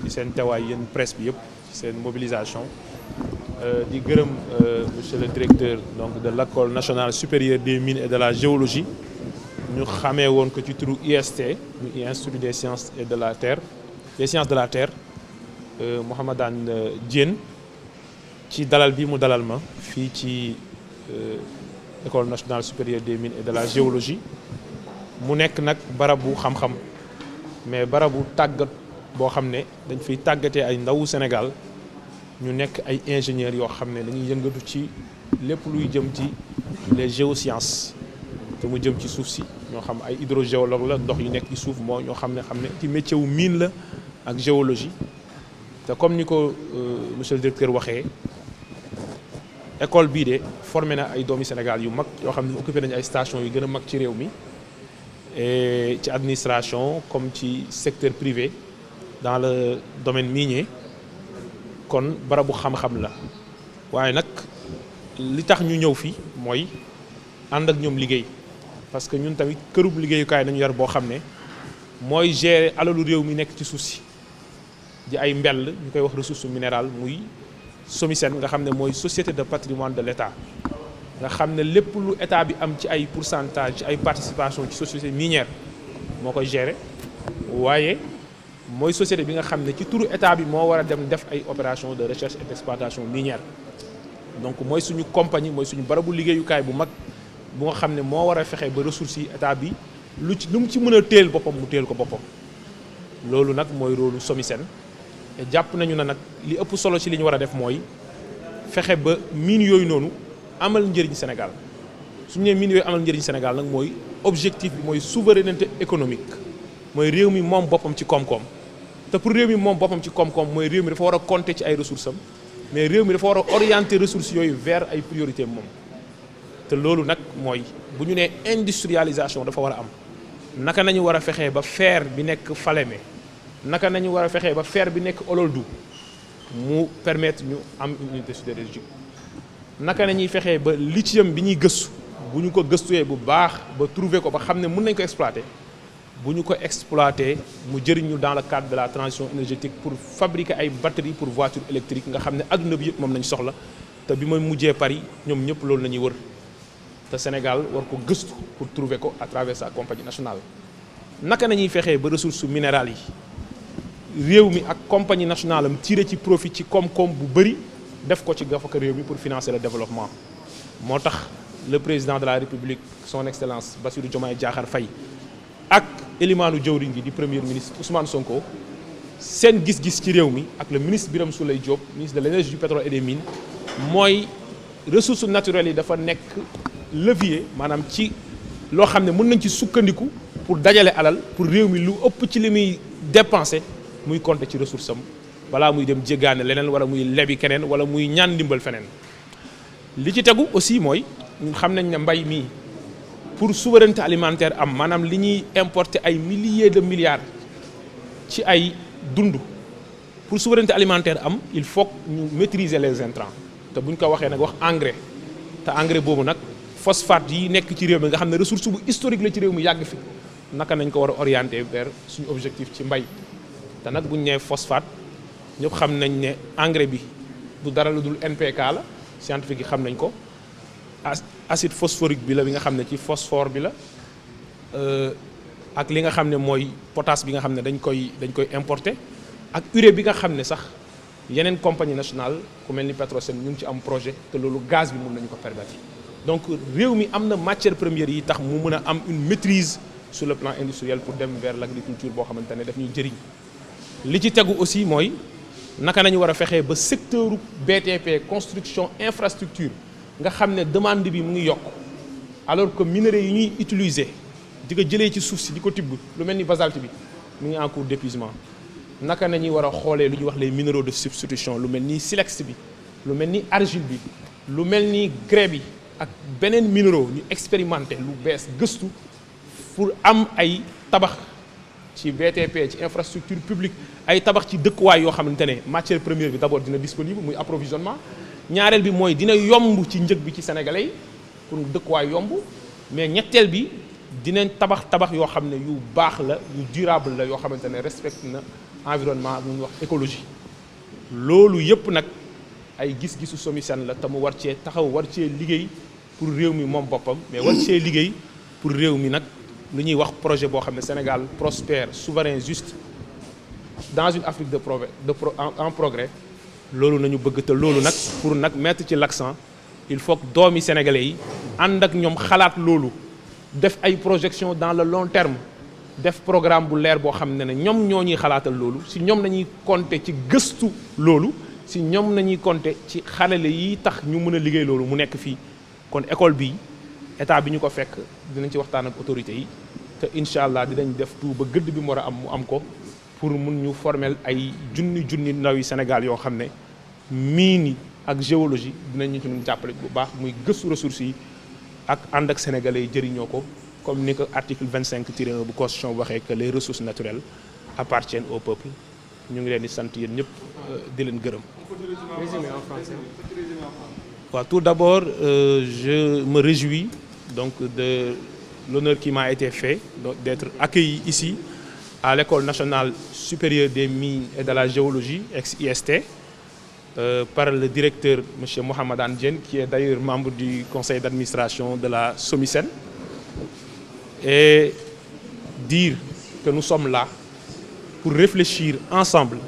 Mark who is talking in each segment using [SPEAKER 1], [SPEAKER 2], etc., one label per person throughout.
[SPEAKER 1] ci seen teewaay yéen presse bi yëpp ci seen mobilisation di gërëm monsieur le directeur donc de l'école nationale supérieure des mines et de la géologie ñu xamee woon ko ci turu IST muy Institut des sciences et de la terre des sciences de la terre Mouhamadane Diène ci dalal bi mu dalal ma fii ci école nationale supérieure des mines et de la géologie mu nekk nag barabu xam-xam mais barabu tàggat boo xam ne dañ fiy tàggatee ay ndawu Sénégal ñu nekk ay ingénieurs yoo xam ne dañuy yëngatu ci lépp luy jëm ci les géosciences te mu jëm ci suuf si ñoo xam ay hydrogéologue la ndox yi nekk ci suuf moo ñoo xam ne ci métier wu mine la ak géologie te comme ni ko monsieur le directeur waxee école bii de formé na ay doomi Sénégal yu mag yoo xam ne occupé nañu ay stations yu gën a mag ci réew mi et ci administration comme ci secteur privé dans le domaine minier kon barabu xam-xam la waaye nag li tax ñu ñëw fi mooy ànd ak ñoom liggéey parce que ñun tamit kërub liggéeyukaay nañu yar boo xam ne mooy gérer alalu réew mi nekk ci suuf si di ay mbell ñu koy wax ressource minérale muy SOMISEN nga xam ne mooy société de patrimoine de l'État nga xam ne lépp lu état bi am ci ay pourcentage ci ay participation ci société minière moo koy gérer waaye mooy société bi nga xam ne ci turu état bi moo war a dem def ay opération de recherche et d'exploitation minière donc mooy suñu compagnie mooy suñu barabu liggéeyukaay bu mag bu nga xam ne moo war a fexe ba ressources yi état bi lu mu ci mën a téel boppam mu téel ko boppam loolu nag mooy rôlu SOMISEN te jàpp nañu ne nag li ëpp solo ci li ñu war a def mooy fexe ba mine yooyu noonu amal njëriñ Sénégal suñu nee mine yooyu amal njëriñ Sénégal nag mooy objectif bi mooy souveraineté économique mooy réew mi moom boppam ci koom-koom te pour réew mi moom boppam ci koom-koom mooy réew mi dafa war a compter ci ay ressources am mais réew mi dafa war a orienter ressources yooyu vers ay priorités moom te loolu nag mooy bu ñu nee industrialisation dafa war a am naka nañu war a fexee ba fer bi nekk Falémé naka nañu war a fexee ba fer bi nekk Ololdu mu permettre ñu am une unité sidérurgique naka nañuy fexee ba lithium bi ñuy gëstu bu ñu ko gëstuwee bu baax ba trouver ko ba xam ne mën nañ ko exploiter bu ñu ko exploiter mu jëriñu dans le cadre de la transition énergétique pour fabriquer ay batteries pour voitures électriques nga xam ne adduna bi yëpp moom nañ soxla te bi ma mujjee Paris ñoom ñëpp loolu la ñuy wër te Sénégal war ko gëstu pour trouver ko à travers sa compagnie nationale. naka nañuy fexee ba ressources minérales yi réew mi ak compagnie nationale am tiré ci profit ci koom-koom bu bëri def ko ci gafaka réew mi pour financer le développement moo tax le président de la République son excellence Bassirou Diomaye Diakhar Faye ak élimaanu jëwriñ gi di premier ministre Ousmane Sonko seen gis-gis ci réew mi ak le ministre Birame Souleye Diop ministre de l'énergie du pétrole et des mines mooy ressources naturelles yi dafa nekk levier maanaam ci loo xam ne mën nañ ci sukkandiku pour dajale alal pour réew mi lu ëpp ci li muy dépenser muy compter ci ressource am balaa muy dem jéggaane leneen wala muy lebi keneen wala muy ñaan ndimbal feneen li ci tegu aussi mooy ñun xam nañ ne mbay mii pour souveraineté alimentaire am maanaam li ñuy importer ay milliers de milliards ci ay dund pour souveraineté alimentaire am il faut ñu maîtriser les intrants te bu ñu ko waxee nag wax engrais te engrais boobu nag phosphate yi nekk ci réew mi nga xam ne ressource bu historique la ci réew mi yàgg fi naka nañ ko war a orienter vers suñu objectif ci mbay te nag bu ñu nee phosphate ñëpp xam nañ ne engrais bi du dara lu dul NPK la scientifique yi xam nañ ko acide phosphorique bi la bi nga xam ne ci phosphore bi la ak li nga xam ne mooy potasse bi nga xam ne dañ koy importer ak urée bi nga xam ne sax yeneen compagnie nationale ku mel ni Petrosen ñu ngi ci am projet te loolu gaz bi mën nañu ko permettre donc réew mi am na matière première yi tax mu mën a am une maîtrise sur le plan industriel pour dem vers l'agriculture boo xamante ne daf ñuy jëriñ li ci tegu aussi mooy naka nañu war a fexee ba secteur BTP construction infrastructure nga xam ne demande bi mu ngi yokk alors que minerais yi ñuy utiliser di ko jëlee ci suuf si di ko tibb lu mel ni basalte bi mu ngi en cours d'épuisement naka nañuy war a xoolee lu ñuy wax les minéraux de substitution lu mel ni silex bi lu mel ni argile bi lu mel ni grès bi ak beneen minéraux ñu expérimenté lu bees gëstu pour am ay tabax ci BTP ci infrastructure publique ay tabax ci dëkkuwaay yoo xamante ne matière première bi d'abord dina disponible muy approvisionnement ñaareel bi mooy dina yomb ci njëg bi ci sénégalais yi pour dëkkuwaay yomb mais ñetteel bi dinañ tabax yoo xam ne yu baax la yu durable la yoo xamante ne respecte na environnement ak lu ñuy wax écologie loolu yëpp nag ay gis-gisu SOMISEN la te mu war cee taxaw war cee liggéey pour réew mi moom boppam mais war cee liggéey pour réew mi nag lu ñuy wax projet boo xam ne Sénégal prospère souverain juste dans une Afrique en progrès loolu nañu bëgg te loolu nag pour nag mettre ci l'accent il faut que doomi sénégalais yi ànd ak ñoom xalaat loolu def ay projection dans le long terme def programme bu leer boo xam ne ñoom ñoo ñuy xalaatal loolu si ñoom nañuy compter ci gëstu loolu si ñoom nañuy compter ci xalale yi tax ñu mën a liggéey loolu mu nekk fii kon école bi état bi ñu ko fekk dinañ ci waxtaan ak autorités yi te incha allah dinañ def tout ba gëdd bi mu war a am mu am ko pour mun ñu former ay junni ndaw yi Sénégal yoo xam ne mine ak géologie dinañ ñu ci mun jàppale bu baax muy gëstu ressources yi ak ànd ak sénégalais yi jëriñoo ko comme ni ko article 25-1 bu constitution waxee que les ressources naturelles appartiennent au peuple ñu ngi leen di sant yéen ñëpp di leen gërëm. waaw tout d'abord je me réjouis donc de l'honneur qui m'a été fait d'être accueilli ici à l'École nationale supérieure des mines et de la géologie, ex-IST, par le directeur, M. Mohamed Diène, qui est d'ailleurs membre du conseil d'administration de la SOMISEN, et dire que nous sommes là pour réfléchir ensemble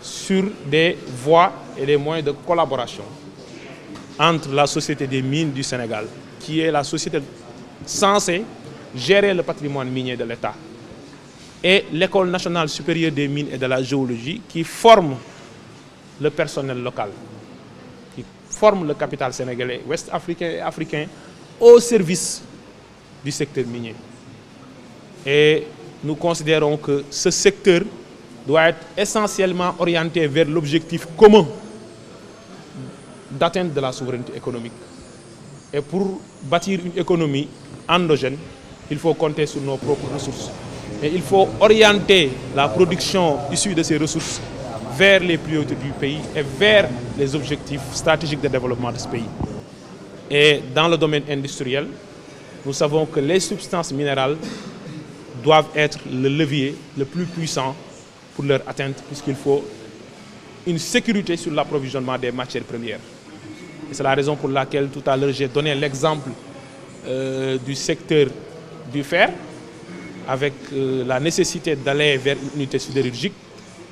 [SPEAKER 1] sur des voies et des moyens de collaboration entre la Société des mines du Sénégal, qui est la société censée gérer le patrimoine minier de l'État, et l'École nationale supérieure des mines et de la géologie, qui forme le personnel local, qui forme le capital sénégalais, ouest-africain et africain au service du secteur minier. Et nous considérons que ce secteur doit être essentiellement orienté vers l'objectif commun d'atteinte de la souveraineté économique. Et pour bâtir une économie endogène, il faut compter sur nos propres ressources. Et il faut orienter la production issue de ces ressources vers les priorités du pays et vers les objectifs stratégiques de développement de ce pays. Et dans le domaine industriel, nous savons que les substances minérales doivent être le levier le plus puissant pour leur atteinte, puisqu'il faut une sécurité sur l'approvisionnement des matières premières. Et c'est la raison pour laquelle tout à l'heure j'ai donné l'exemple du secteur du fer, avec la nécessité d'aller vers une unité sidérurgique.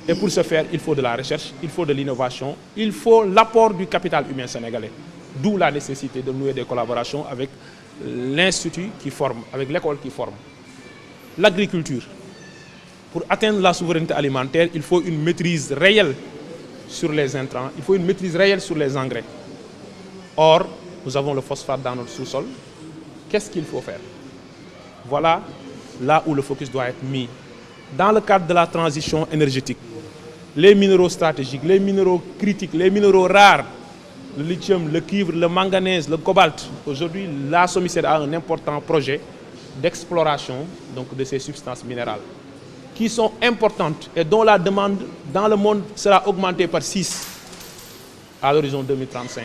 [SPEAKER 1] Et pour ce faire, il faut de la recherche, il faut de l'innovation, il faut l'apport du capital humain sénégalais. D'où la nécessité de nouer des collaborations avec l'institut qui forme, avec l'école qui forme. L'agriculture. Pour atteindre la souveraineté alimentaire, il faut une maîtrise réelle sur les intrants, il faut une maîtrise réelle sur les engrais. Or, nous avons le phosphate dans notre sous-sol. Qu'est-ce qu'il faut faire? Voilà là où le focus doit être mis. Dans le cadre de la transition énergétique, les minéraux stratégiques, les minéraux critiques, les minéraux rares, le lithium, le cuivre, le manganèse, le cobalt. Aujourd'hui, la SOMISEN a un important projet d'exploration de ces substances minérales qui sont importantes et dont la demande dans le monde sera augmentée par 6 à l'horizon 2035.